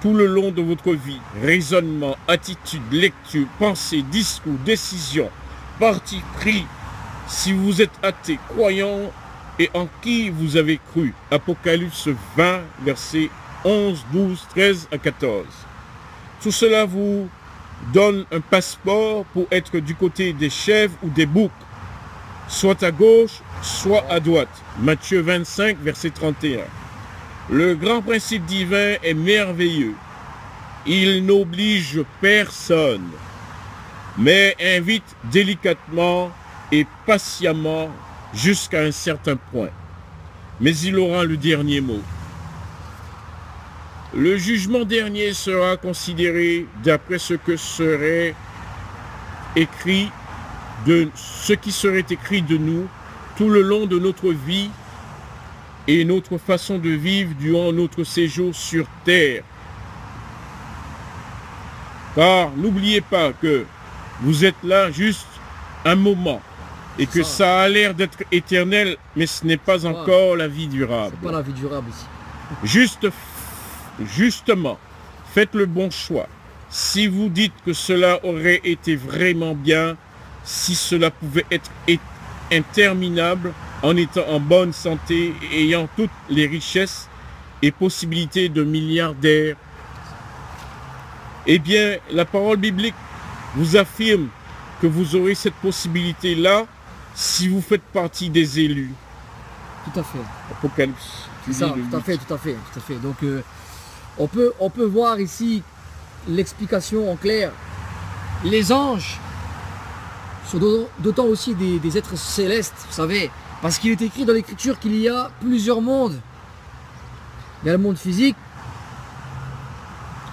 tout le long de votre vie, raisonnement, attitude, lecture, pensée, discours, décision, parti pris, si vous êtes athée, croyant et en qui vous avez cru. Apocalypse 20, versets 11, 12, 13 à 14. Tout cela vous donne un passeport pour être du côté des chèvres ou des boucs, soit à gauche, soit à droite. Matthieu 25, verset 31. Le grand principe divin est merveilleux. Il n'oblige personne, mais invite délicatement et patiemment jusqu'à un certain point. Mais il aura le dernier mot. Le jugement dernier sera considéré d'après ce que serait écrit ce qui serait écrit de nous tout le long de notre vie et notre façon de vivre durant notre séjour sur terre. Car n'oubliez pas que vous êtes là juste un moment et que ça a l'air d'être éternel, mais ce n'est pas encore la vie durable. C'est pas la vie durable ici. Justement, faites le bon choix. Si vous dites que cela aurait été vraiment bien, si cela pouvait être interminable, en étant en bonne santé et ayant toutes les richesses et possibilités de milliardaires, eh bien, la parole biblique vous affirme que vous aurez cette possibilité-là si vous faites partie des élus. Tout à fait. Apocalypse. Ça, tout à fait. Donc, on peut voir ici l'explication en clair. Les anges sont d'autant aussi des êtres célestes, vous savez, parce qu'il est écrit dans l'Écriture qu'il y a plusieurs mondes. Il y a le monde physique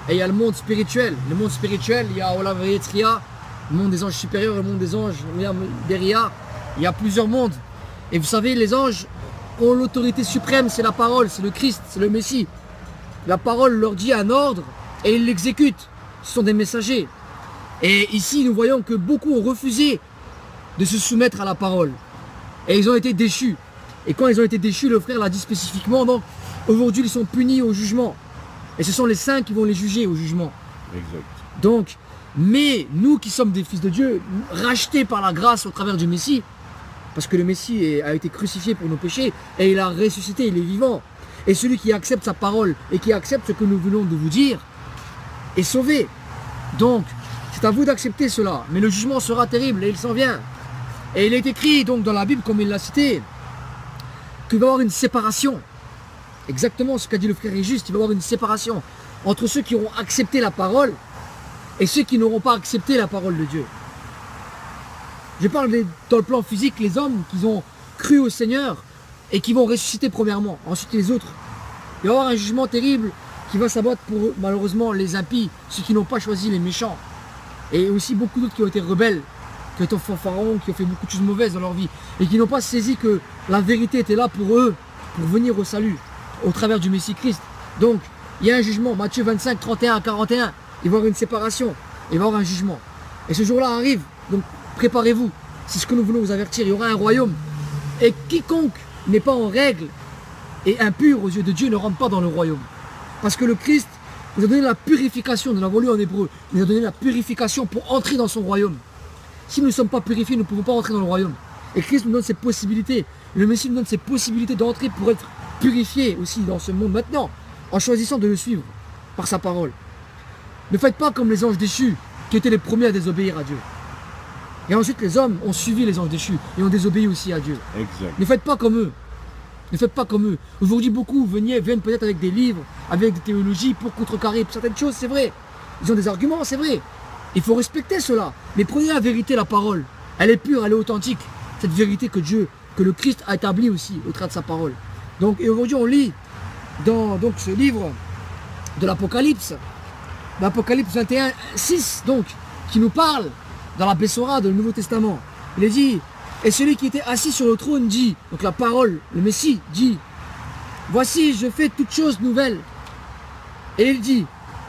et il y a le monde spirituel. Le monde spirituel, il y a Olam Vayetria, le monde des anges supérieurs, le monde des anges Beria. Il y a plusieurs mondes. Et vous savez, les anges ont l'autorité suprême, c'est la parole, c'est le Christ, c'est le Messie. La parole leur dit un ordre et ils l'exécutent. Ce sont des messagers. Et ici, nous voyons que beaucoup ont refusé de se soumettre à la parole. Et ils ont été déchus. Et quand ils ont été déchus, le frère l'a dit spécifiquement, donc aujourd'hui, ils sont punis au jugement. Et ce sont les saints qui vont les juger au jugement. Exact. Donc, mais nous qui sommes des fils de Dieu, rachetés par la grâce au travers du Messie, parce que le Messie a été crucifié pour nos péchés, et il a ressuscité, il est vivant. Et celui qui accepte sa parole, et qui accepte ce que nous venons de vous dire, est sauvé. Donc, c'est à vous d'accepter cela. Mais le jugement sera terrible, et il s'en vient. Et il est écrit donc dans la Bible, comme il l'a cité, qu'il va y avoir une séparation. Exactement ce qu'a dit le frère est juste, il va y avoir une séparation entre ceux qui auront accepté la parole et ceux qui n'auront pas accepté la parole de Dieu. Je parle dans le plan physique, les hommes qui ont cru au Seigneur et qui vont ressusciter premièrement, ensuite les autres. Il va y avoir un jugement terrible qui va s'abattre pour malheureusement les impies, ceux qui n'ont pas choisi les méchants. Et aussi beaucoup d'autres qui ont été rebelles, qui ont été fanfarons, qui ont fait beaucoup de choses mauvaises dans leur vie et qui n'ont pas saisi que la vérité était là pour eux, pour venir au salut, au travers du Messie Christ. Donc, il y a un jugement, Matthieu 25, 31 à 41, il va y avoir une séparation, il va y avoir un jugement. Et ce jour-là arrive, donc préparez-vous, c'est ce que nous voulons vous avertir, il y aura un royaume. Et quiconque n'est pas en règle et impur aux yeux de Dieu ne rentre pas dans le royaume. Parce que le Christ nous a donné la purification, nous l'avons lu en hébreu, il nous a donné la purification pour entrer dans son royaume. Si nous ne sommes pas purifiés, nous ne pouvons pas entrer dans le royaume. Et Christ nous donne ces possibilités, le Messie nous donne ces possibilités d'entrer pour être purifié aussi dans ce monde maintenant, en choisissant de le suivre par sa parole. Ne faites pas comme les anges déchus, qui étaient les premiers à désobéir à Dieu. Et ensuite les hommes ont suivi les anges déchus et ont désobéi aussi à Dieu. Exact. Ne faites pas comme eux. Ne faites pas comme eux. Aujourd'hui, beaucoup viennent peut-être avec des livres, avec des théologies pour contrecarrer certaines choses, c'est vrai. Ils ont des arguments, c'est vrai. Il faut respecter cela. Mais prenez la vérité, la parole. Elle est pure, elle est authentique. Cette vérité que Dieu, que le Christ a établie aussi au travers de sa parole. Donc, et aujourd'hui, on lit dans ce livre de l'Apocalypse, l'Apocalypse 21, 6, donc, qui nous parle dans la Bessora, dans le Nouveau Testament. Il est dit, et celui qui était assis sur le trône dit, donc la parole, le Messie dit, voici, je fais toutes choses nouvelles. Et il dit,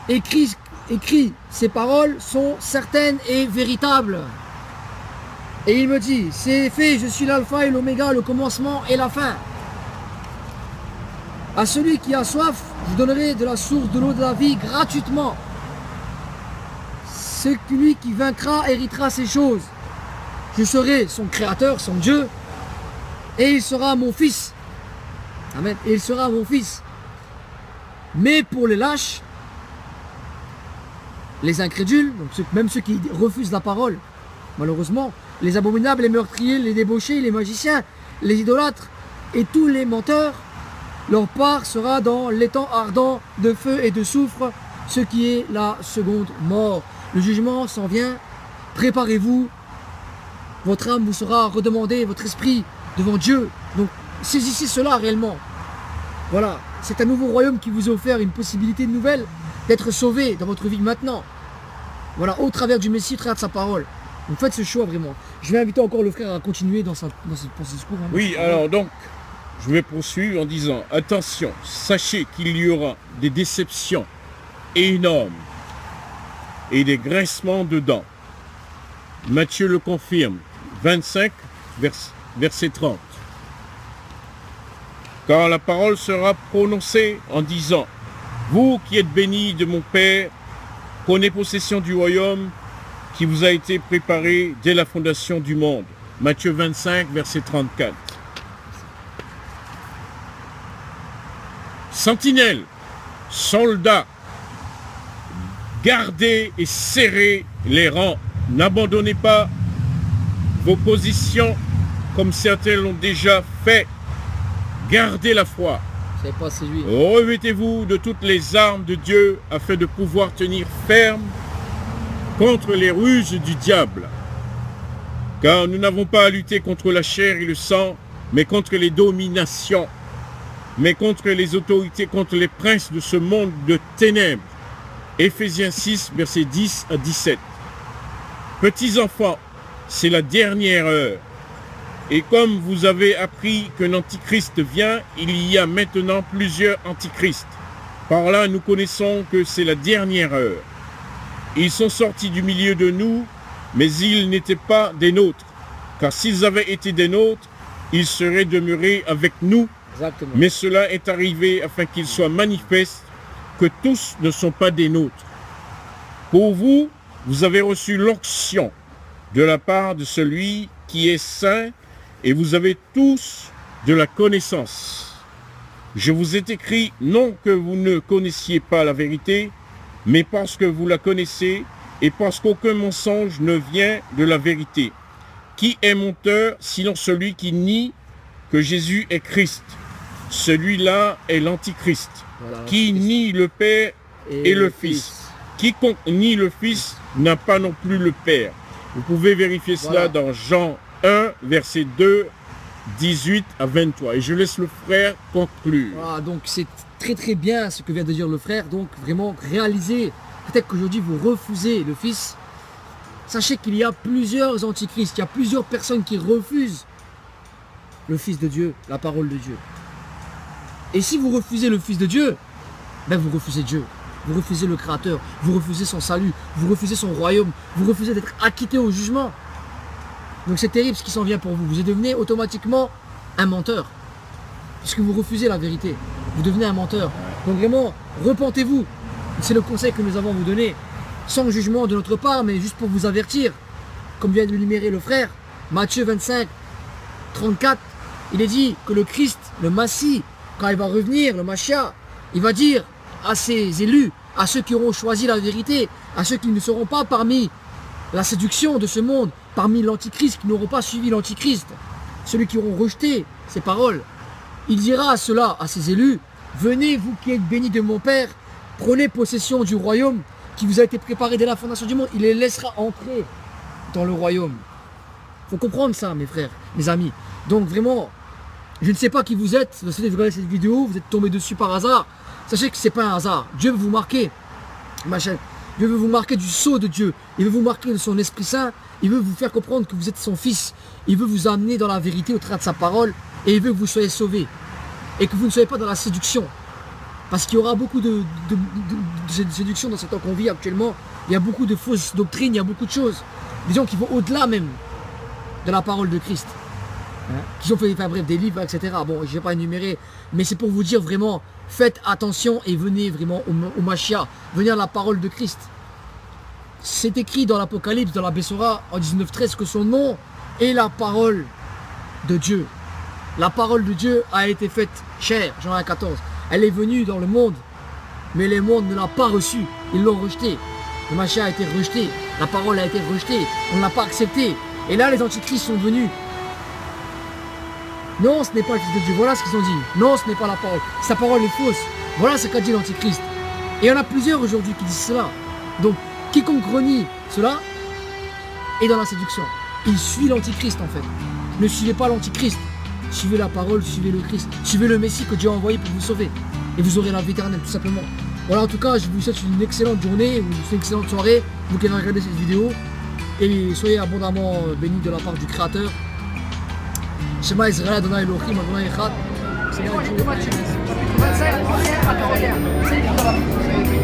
écrit, ces paroles sont certaines et véritables. Et il me dit, c'est fait, je suis l'alpha et l'oméga, le commencement et la fin. À celui qui a soif, je donnerai de la source de l'eau de la vie gratuitement. Celui qui vaincra héritera ces choses. Je serai son créateur, son Dieu, et il sera mon fils. Amen. Et il sera mon fils. Mais pour les lâches, les incrédules, donc même ceux qui refusent la parole, malheureusement, les abominables, les meurtriers, les débauchés, les magiciens, les idolâtres et tous les menteurs, leur part sera dans l'étang ardent de feu et de soufre, ce qui est la seconde mort. Le jugement s'en vient, préparez-vous, votre âme vous sera redemandée, votre esprit devant Dieu. Donc saisissez cela réellement. Voilà, c'est un nouveau royaume qui vous a offert une possibilité nouvelle d'être sauvé dans votre vie maintenant. Voilà, au travers du Messie, au travers de sa parole. Donc faites ce choix vraiment. Je vais inviter encore le frère à continuer dans ce discours. Hein, oui, alors donc, je vais poursuivre en disant, attention, sachez qu'il y aura des déceptions énormes et des grincements de dents. Matthieu le confirme, 25, verset 30. Car la parole sera prononcée en disant, vous qui êtes bénis de mon Père, prenez possession du royaume qui vous a été préparé dès la fondation du monde. Matthieu 25, verset 34. Sentinelles, soldats, gardez et serrez les rangs. N'abandonnez pas vos positions comme certains l'ont déjà fait. Gardez la foi. Revêtez-vous de toutes les armes de Dieu afin de pouvoir tenir ferme contre les ruses du diable. Car nous n'avons pas à lutter contre la chair et le sang, mais contre les dominations, mais contre les autorités, contre les princes de ce monde de ténèbres. Éphésiens 6, versets 10 à 17. Petits enfants, c'est la dernière heure. Et comme vous avez appris qu'un antichrist vient, il y a maintenant plusieurs antichrists. Par là, nous connaissons que c'est la dernière heure. Ils sont sortis du milieu de nous, mais ils n'étaient pas des nôtres. Car s'ils avaient été des nôtres, ils seraient demeurés avec nous. Exactement. Mais cela est arrivé afin qu'il soit manifeste que tous ne sont pas des nôtres. Pour vous, vous avez reçu l'onction de la part de celui qui est saint, et vous avez tous de la connaissance. Je vous ai écrit non que vous ne connaissiez pas la vérité, mais parce que vous la connaissez et parce qu'aucun mensonge ne vient de la vérité. Qui est menteur sinon celui qui nie que Jésus est Christ? Celui-là est l'antichrist, Voilà, qui nie le Père et le Fils. Quiconque nie le Fils n'a pas non plus le Père. Vous pouvez vérifier cela dans Jean 1, verset 2, 18 à 23. Et je laisse le frère conclure. Voilà, donc c'est très très bien ce que vient de dire le frère. Donc vraiment réalisez, peut-être qu'aujourd'hui vous refusez le Fils. Sachez qu'il y a plusieurs antichrists, il y a plusieurs personnes qui refusent le Fils de Dieu, la parole de Dieu. Et si vous refusez le Fils de Dieu, ben vous refusez Dieu. Vous refusez le Créateur, vous refusez son salut, vous refusez son royaume, vous refusez d'être acquitté au jugement. Donc c'est terrible ce qui s'en vient pour vous. Vous devenez automatiquement un menteur. Puisque vous refusez la vérité. Vous devenez un menteur. Donc vraiment, repentez-vous. C'est le conseil que nous avons à vous donner. Sans jugement de notre part, mais juste pour vous avertir. Comme vient de l'énumérer le frère. Matthieu 25, 34. Il est dit que le Christ, le Messie, quand il va revenir, le Machia, il va dire à ses élus, à ceux qui auront choisi la vérité, à ceux qui ne seront pas parmi la séduction de ce monde, parmi l'antichrist, qui n'auront pas suivi l'antichrist, celui qui auront rejeté ses paroles, il dira à cela, à ses élus, venez vous qui êtes bénis de mon Père, prenez possession du royaume qui vous a été préparé dès la fondation du monde, il les laissera entrer dans le royaume. Il faut comprendre ça mes frères, mes amis. Donc vraiment, je ne sais pas qui vous êtes, vous regardez cette vidéo, vous êtes tombé dessus par hasard, sachez que ce n'est pas un hasard, Dieu veut vous marquer, ma chaîne. Dieu veut vous marquer du sceau de Dieu. Il veut vous marquer de son Esprit Saint. Il veut vous faire comprendre que vous êtes son fils. Il veut vous amener dans la vérité au travers de sa parole. Et il veut que vous soyez sauvés. Et que vous ne soyez pas dans la séduction. Parce qu'il y aura beaucoup de séduction dans ce temps qu'on vit actuellement. Il y a beaucoup de fausses doctrines, il y a beaucoup de choses. Des gens qui vont au-delà même de la parole de Christ. Qui ont fait, enfin, bref, des livres, etc. Bon, je ne vais pas énumérer. Mais c'est pour vous dire vraiment, faites attention et venez vraiment au Machia. Venez à la parole de Christ. C'est écrit dans l'Apocalypse, dans la Bessora, en 19:13, que son nom est la parole de Dieu. La parole de Dieu a été faite chair, Jean 1,14. Elle est venue dans le monde, mais le monde ne l'a pas reçue. Ils l'ont rejetée. Le Machia a été rejeté. La parole a été rejetée. On ne l'a pas acceptée. Et là, les antichrists sont venus. Non, ce n'est pas le Fils de Dieu. Voilà ce qu'ils ont dit. Non, ce n'est pas la parole. Sa parole est fausse. Voilà ce qu'a dit l'Antichrist. Et il y en a plusieurs aujourd'hui qui disent cela. Donc, quiconque renie cela est dans la séduction. Il suit l'Antichrist en fait. Ne suivez pas l'Antichrist. Suivez la parole, suivez le Christ. Suivez le Messie que Dieu a envoyé pour vous sauver. Et vous aurez la vie éternelle, tout simplement. Voilà, en tout cas, je vous souhaite une excellente journée, une excellente soirée. Vous qui avez regardé cette vidéo. Et soyez abondamment bénis de la part du Créateur. Shema Israël, Adonai Elohim, Adonai Echad. C'est moi, j'ai Matthieu 25, la première à carrière. C'est écrit dans la Bible.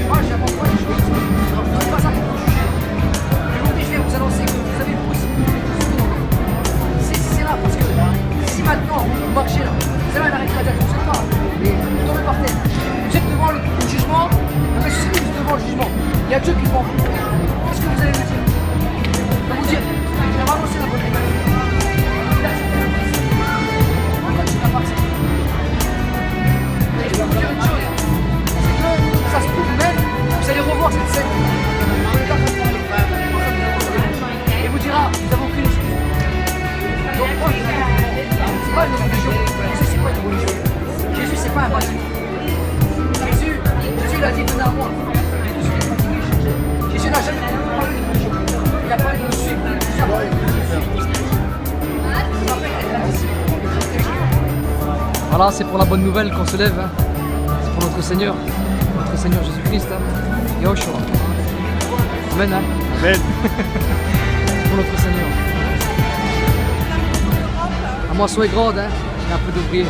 Moi, j'apprends pas les choses. Je ne pas ça pour vous juger. Je vais vous annoncer que vous avez une possibilité de sauver. C'est là, parce que si maintenant vous marchez là, c'est là, il arrête de dire, je ne sais pas, mais vous tombez par terre. Vous êtes devant le jugement, la société est devant le jugement. Il y a Dieu qui prend. Qu'est-ce que vous allez me dire? Je vais vous dire, je vais annoncer la bonne nouvelle. Ça se trouve même, vous allez revoir cette scène. Voilà, c'est pour la bonne nouvelle qu'on se lève. Hein. C'est pour notre Seigneur Jésus-Christ. Hein. Yoshua. Amen. Hein. Amen. Pour notre Seigneur. La moisson est grande, hein. Il y a un peu d'ouvriers.